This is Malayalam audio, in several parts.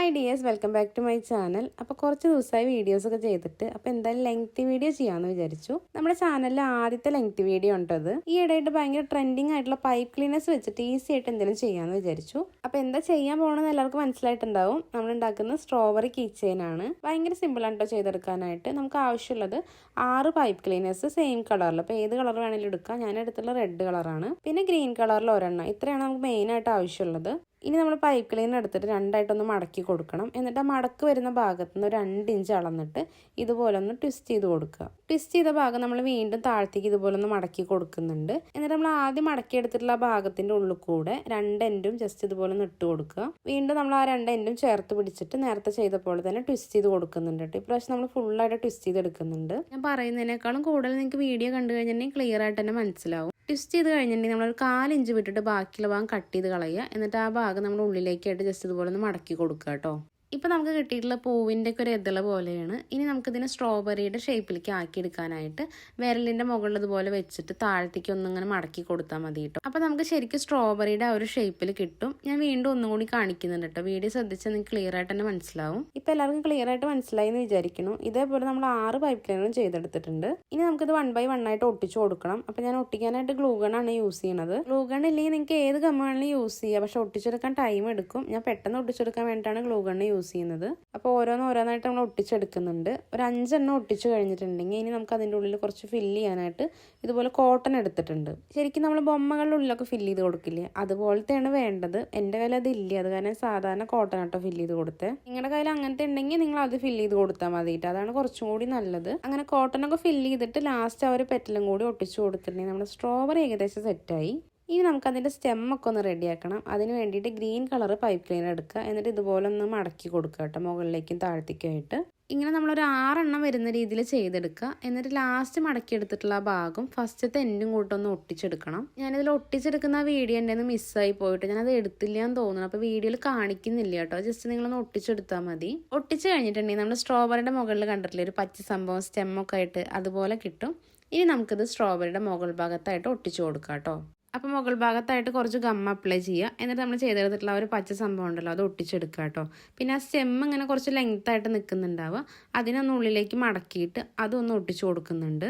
Hi dears, welcome back to my channel. അപ്പോൾ കുറച്ച് ദിവസമായി വീഡിയോസൊക്കെ ചെയ്തിട്ട് അപ്പോൾ എന്തായാലും ലെങ്തി വീഡിയോ ചെയ്യാമെന്ന് വിചാരിച്ചു. നമ്മുടെ ചാനലിലെ ആദ്യത്തെ ലെങ്തി വീഡിയോ ഉണ്ടത്. ഈ ഇടയായിട്ട് ഭയങ്കര ട്രെൻഡിങ് ആയിട്ടുള്ള പൈപ്പ് ക്ലീനേഴ്സ് വെച്ചിട്ട് ഈസി ആയിട്ട് എന്തെങ്കിലും ചെയ്യാമെന്ന് വിചാരിച്ചു. അപ്പോൾ എന്താ ചെയ്യാൻ പോകണമെന്ന് എല്ലാവർക്കും മനസ്സിലായിട്ടുണ്ടാവും. നമ്മൾ ഉണ്ടാക്കുന്ന സ്ട്രോബെറി കീ ചെയിൻ ആണ്. ഭയങ്കര സിമ്പിളാണ് കേട്ടോ ചെയ്തെടുക്കാനായിട്ട്. നമുക്ക് ആവശ്യമുള്ളത് 6 പൈപ്പ് ക്ലീനേഴ്സ് സെയിം കളറിൽ. അപ്പോൾ ഏത് കളർ വേണമെങ്കിലും എടുക്കാം. ഞാൻ എടുത്തുള്ള റെഡ് കളറാണ്. പിന്നെ ഗ്രീൻ കളറിൽ ഒരെണ്ണം. ഇത്രയാണ് നമുക്ക് മെയിനായിട്ട് ആവശ്യമുള്ളത്. ഇനി നമ്മൾ പൈപ്പ് ക്ലീനർ എടുത്തിട്ട് രണ്ടായിട്ടൊന്ന് മടക്കി കൊടുക്കണം. എന്നിട്ട് ആ മടക്ക് വരുന്ന ഭാഗത്ത് നിന്ന് ഒരു 2 ഇഞ്ച് അളന്നിട്ട് ഇതുപോലെ ഒന്ന് ട്വിസ്റ്റ് ചെയ്ത് കൊടുക്കുക. ട്വിസ്റ്റ് ചെയ്ത ഭാഗം നമ്മൾ വീണ്ടും താഴത്തേക്ക് ഇതുപോലെ ഒന്ന് മടക്കി കൊടുക്കുന്നുണ്ട്. എന്നിട്ട് നമ്മൾ ആദ്യം മടക്കി എടുത്തിട്ടുള്ള ആ ഭാഗത്തിന്റെ ഉള്ളിൽ കൂടെ 2 എൻഡും ജസ്റ്റ് ഇതുപോലെ ഒന്ന് ഇട്ട് കൊടുക്കുക. വീണ്ടും നമ്മൾ ആ 2 എൻഡും ചേർത്ത് പിടിച്ചിട്ട് നേരത്തെ ചെയ്ത പോലെ തന്നെ ട്വിസ്റ്റ് ചെയ്ത് കൊടുക്കുന്നുണ്ട് കേട്ടോ. ഇപ്രാവശ്യം നമ്മൾ ഫുള്ളായിട്ട് ട്വിസ്റ്റ് ചെയ്തെടുക്കുന്നുണ്ട്. ഞാൻ പറയുന്നതിനേക്കാളും കൂടുതൽ നിങ്ങൾക്ക് വീഡിയോ കണ്ടു കഴിഞ്ഞിട്ടുണ്ടെങ്കിൽ ക്ലിയർ ആയിട്ട് തന്നെ മനസ്സിലാവും. ട്വിസ്റ്റ് ചെയ്ത് കഴിഞ്ഞിട്ടുണ്ടെങ്കിൽ നമ്മളൊരു 4 ഇഞ്ച് വിട്ടിട്ട് ബാക്കിയുള്ള ഭാഗം കട്ട് ചെയ്ത് കളയുക. എന്നിട്ട് ആ ഭാഗം നമ്മൾ ഉള്ളിലേക്കായിട്ട് ജസ്റ്റ് ഇതുപോലെ ഒന്ന് മടക്കി കൊടുക്കുക കേട്ടോ. ഇപ്പം നമുക്ക് കിട്ടിയിട്ടുള്ള പൂവിൻ്റെ ഒക്കെ ഒരു എതിള പോലെയാണ്. ഇനി നമുക്കിതിനെ സ്ട്രോബെറിയുടെ ഷേപ്പിലേക്ക് ആക്കിയെടുക്കാനായിട്ട് വിരലിൻ്റെ മുകളിൽ ഇതുപോലെ വെച്ചിട്ട് താഴത്തേക്ക് ഒന്നിങ്ങനെ മടക്കി കൊടുത്താൽ മതി കേട്ടോ. അപ്പം നമുക്ക് ശരിക്കും സ്ട്രോബെറിയുടെ ആ ഒരു ഷേപ്പിൽ കിട്ടും. ഞാൻ വീണ്ടും ഒന്നും കൂടി കാണിക്കുന്നുണ്ട് കേട്ടോ. വീഡിയോ ശ്രദ്ധിച്ചാൽ നിങ്ങൾക്ക് ക്ലിയർ ആയിട്ട് തന്നെ മനസ്സിലാവും. ഇപ്പം എല്ലാവർക്കും ക്ലിയർ ആയിട്ട് മനസ്സിലായി എന്ന് വിചാരിക്കുന്നു. ഇതേപോലെ നമ്മൾ 6 പൈപ്പ് ക്ലീനറും ചെയ്തെടുത്തിട്ടുണ്ട്. ഇനി നമുക്കിത് 1 by 1 ആയിട്ട് ഒട്ടിച്ചു കൊടുക്കണം. അപ്പം ഞാൻ ഒട്ടിക്കാനായിട്ട് ഗ്ലൂ ഗണ്ണാണ് യൂസ് ചെയ്യുന്നത്. ഗ്ലൂ ഗൺ ഇല്ലെങ്കിൽ നിങ്ങൾക്ക് ഏത് ഗം വേണമെങ്കിലും യൂസ് ചെയ്യുക. പക്ഷെ ഒട്ടിച്ചെടുക്കാൻ ടൈം എടുക്കും. ഞാൻ പെട്ടെന്ന് ഒട്ടിച്ചെടുക്കാൻ വേണ്ടിയിട്ടാണ് ഗ്ലൂ ഗണ്ണ് യൂസ് ചെയ്യുന്നത്. അപ്പോൾ ഓരോന്നായിട്ട് നമ്മൾ ഒട്ടിച്ചെടുക്കുന്നുണ്ട്. ഒരു 5 എണ്ണം ഒട്ടിച്ച് കഴിഞ്ഞിട്ടുണ്ടെങ്കിൽ ഇനി നമുക്ക് അതിൻ്റെ ഉള്ളിൽ കുറച്ച് ഫില്ല് ചെയ്യാനായിട്ട് ഇതുപോലെ കോട്ടൺ എടുത്തിട്ടുണ്ട്. ശരിക്കും നമ്മൾ ബൊമ്മകളുടെ ഉള്ളിലൊക്കെ ഫില്ല് ചെയ്ത് കൊടുക്കില്ലേ, അതുപോലത്തെയാണ് വേണ്ടത്. എൻ്റെ കയ്യിൽ അതില്ല, അത് കാരണം സാധാരണ കോട്ടൺ ആട്ടോ ഫില്ല് ചെയ്ത് കൊടുത്തത്. നിങ്ങളുടെ കയ്യിൽ അങ്ങനത്തെ ഉണ്ടെങ്കിൽ നിങ്ങൾ അത് ഫില്ല് ചെയ്ത് കൊടുത്താൽ മതിയിട്ട്, അതാണ് കുറച്ചും കൂടി നല്ലത്. അങ്ങനെ കോട്ടണൊക്കെ ഫില്ല് ചെയ്തിട്ട് ലാസ്റ്റ് ആ ഒരു പെറ്റലും കൂടി ഒട്ടിച്ച് കൊടുത്തിട്ടുണ്ടെങ്കിൽ നമ്മുടെ സ്ട്രോബെറി ഏകദേശം സെറ്റായി. ഇനി നമുക്കതിൻ്റെ സ്റ്റെമ്മൊക്കെ ഒന്ന് റെഡിയാക്കണം. അതിന് വേണ്ടിയിട്ട് ഗ്രീൻ കളർ പൈപ്പ് ക്ലീനർ എടുക്കുക. എന്നിട്ട് ഇതുപോലെ ഒന്ന് മടക്കി കൊടുക്കുക കേട്ടോ, മുകളിലേക്കും താഴത്തേക്കും ആയിട്ട്. ഇങ്ങനെ നമ്മളൊരു 6 എണ്ണം വരുന്ന രീതിയിൽ ചെയ്തെടുക്കുക. എന്നിട്ട് ലാസ്റ്റ് മടക്കി എടുത്തിട്ടുള്ള ആ ഭാഗം ഫസ്റ്റത്തെ എൻഡും കൂട്ടൊന്ന് ഒട്ടിച്ചെടുക്കണം. ഞാനിതിൽ ഒട്ടിച്ചെടുക്കുന്ന ആ വീഡിയോ എൻ്റെ മിസ്സായി പോയിട്ട് ഞാനത് എടുത്തില്ല എന്ന് തോന്നുന്നു. അപ്പോൾ വീഡിയോയിൽ കാണിക്കുന്നില്ല കേട്ടോ. ജസ്റ്റ് നിങ്ങളൊന്ന് ഒട്ടിച്ചെടുത്താൽ മതി. ഒട്ടിച്ച് കഴിഞ്ഞിട്ടുണ്ടെങ്കിൽ നമ്മുടെ സ്ട്രോബെറിയുടെ മുകളിൽ കണ്ടിട്ടില്ലേ ഒരു പച്ച സംഭവം സ്റ്റെമ്മൊക്കെ ആയിട്ട്, അതുപോലെ കിട്ടും. ഇനി നമുക്കിത് സ്ട്രോബെറിയുടെ മുകൾ ഭാഗത്തായിട്ട് ഒട്ടിച്ചു കൊടുക്കാം കേട്ടോ. അപ്പോൾ മുകൾ ഭാഗത്തായിട്ട് കുറച്ച് ഗം അപ്ലൈ ചെയ്യുക. എന്നിട്ട് നമ്മൾ ചെയ്തെടുത്തിട്ടുള്ള ഒരു പച്ച സംഭവം ഉണ്ടല്ലോ അത് ഒട്ടിച്ചെടുക്കുക കേട്ടോ. പിന്നെ ആ സ്റ്റെം ഇങ്ങനെ കുറച്ച് ലെങ്ത്തായിട്ട് നിൽക്കുന്നുണ്ടാവുക, അതിനൊന്ന് ഉള്ളിലേക്ക് മടക്കിയിട്ട് അതൊന്ന് ഒട്ടിച്ചു കൊടുക്കുന്നുണ്ട്.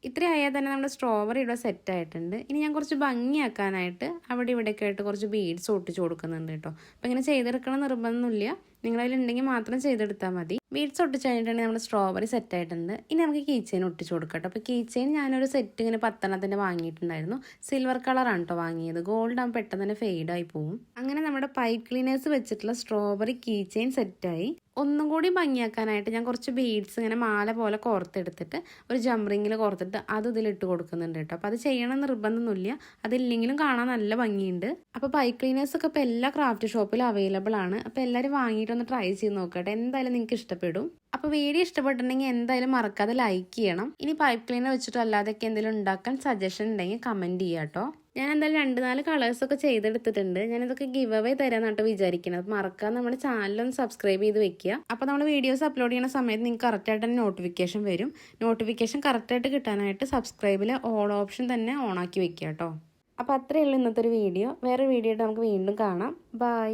ഇത്രയായാൽ തന്നെ നമ്മുടെ സ്ട്രോബെറി ഇവിടെ സെറ്റായിട്ടുണ്ട്. ഇനി ഞാൻ കുറച്ച് ഭംഗിയാക്കാനായിട്ട് അവിടെ ഇവിടെയൊക്കെ ആയിട്ട് കുറച്ച് ബീഡ്സ് ഒട്ടിച്ച് കൊടുക്കുന്നുണ്ട് കേട്ടോ. അപ്പോൾ ഇങ്ങനെ ചെയ്തെടുക്കണം നിർബന്ധമൊന്നുമില്ല, നിങ്ങളതിലുണ്ടെങ്കിൽ മാത്രം ചെയ്തെടുത്താൽ മതി. ബീഡ്സ് ഒട്ടിച്ച് കഴിഞ്ഞിട്ടുണ്ടെങ്കിൽ നമ്മുടെ സ്ട്രോബെറി സെറ്റായിട്ടുണ്ട്. ഇനി നമുക്ക് കീ ചെയിൻ ഒട്ടിച്ച് കൊടുക്കാം കേട്ടോ. അപ്പോൾ കീ ചെയിൻ ഞാനൊരു സെറ്റ് ഇങ്ങനെ 10 എണ്ണത്തിൻ്റെ വാങ്ങിയിട്ടുണ്ടായിരുന്നു. സിൽവർ കളറാണ് കേട്ടോ വാങ്ങിയത്. ഗോൾഡ് ആകുമ്പോൾ പെട്ടെന്ന് തന്നെ ഫെയ്ഡായി പോവും. അങ്ങനെ നമ്മുടെ പൈപ്പ് ക്ലീനേഴ്സ് വെച്ചിട്ടുള്ള സ്ട്രോബെറി കീ ചെയിൻ സെറ്റായി. ഒന്നും കൂടി ഭംഗിയാക്കാനായിട്ട് ഞാൻ കുറച്ച് ബീഡ്സ് ഇങ്ങനെ മാല പോലെ കോർത്തെടുത്തിട്ട് ഒരു ജംറിങ്ങിൽ കോർത്തിട്ട് അത് ഇതിലിട്ട് കൊടുക്കുന്നുണ്ട് കേട്ടോ. അപ്പോൾ അത് ചെയ്യണം നിർബന്ധമൊന്നുമില്ല, അതില്ലെങ്കിലും കാണാൻ നല്ല ഭംഗിയുണ്ട്. അപ്പോൾ പൈപ്പ് ക്ലീനേഴ്സ് ഒക്കെ ഇപ്പോൾ എല്ലാ ക്രാഫ്റ്റ് ഷോപ്പിലും അവൈലബിൾ ആണ്. അപ്പോൾ എല്ലാവരും വാങ്ങിയിട്ടൊന്ന് ട്രൈ ചെയ്ത് നോക്കട്ടെ, എന്തായാലും നിങ്ങൾക്ക് ഇഷ്ടപ്പെടും. അപ്പോൾ വീഡിയോ ഇഷ്ടപ്പെട്ടിട്ടുണ്ടെങ്കിൽ എന്തായാലും മറക്കാതെ ലൈക്ക് ചെയ്യണം. ഇനി പൈപ്പ് ക്ലീനർ വെച്ചിട്ട് അല്ലാതെയൊക്കെ എന്തെങ്കിലും ഉണ്ടാക്കാൻ സജഷൻ ഉണ്ടെങ്കിൽ കമൻറ്റ് ചെയ്യാം കേട്ടോ. ഞാൻ എന്തായാലും 2-4 കളേഴ്സൊക്കെ ചെയ്തെടുത്തിട്ടുണ്ട്. ഞാനിതൊക്കെ ഗിവ് അവേ തരാമെന്നാട്ടോ വിചാരിക്കുന്നത്. അപ്പോൾ മറക്കാതെ നമ്മുടെ ചാനലൊന്ന് സബ്സ്ക്രൈബ് ചെയ്ത് വെക്കുക. അപ്പോൾ നമ്മൾ വീഡിയോസ് അപ്ലോഡ് ചെയ്യുന്ന സമയത്ത് നിങ്ങൾക്ക് കറക്റ്റായിട്ട് തന്നെ നോട്ടിഫിക്കേഷൻ വരും. നോട്ടിഫിക്കേഷൻ കറക്റ്റായിട്ട് കിട്ടാനായിട്ട് സബ്സ്ക്രൈബിൽ ഓൾ ഓപ്ഷൻ തന്നെ ഓണാക്കി വെക്കുക കേട്ടോ. അപ്പോൾ അത്രയേ ഉള്ളൂ ഇന്നത്തെ ഒരു വീഡിയോ. വേറെ വീഡിയോ ആയിട്ട് നമുക്ക് വീണ്ടും കാണാം. ബൈ.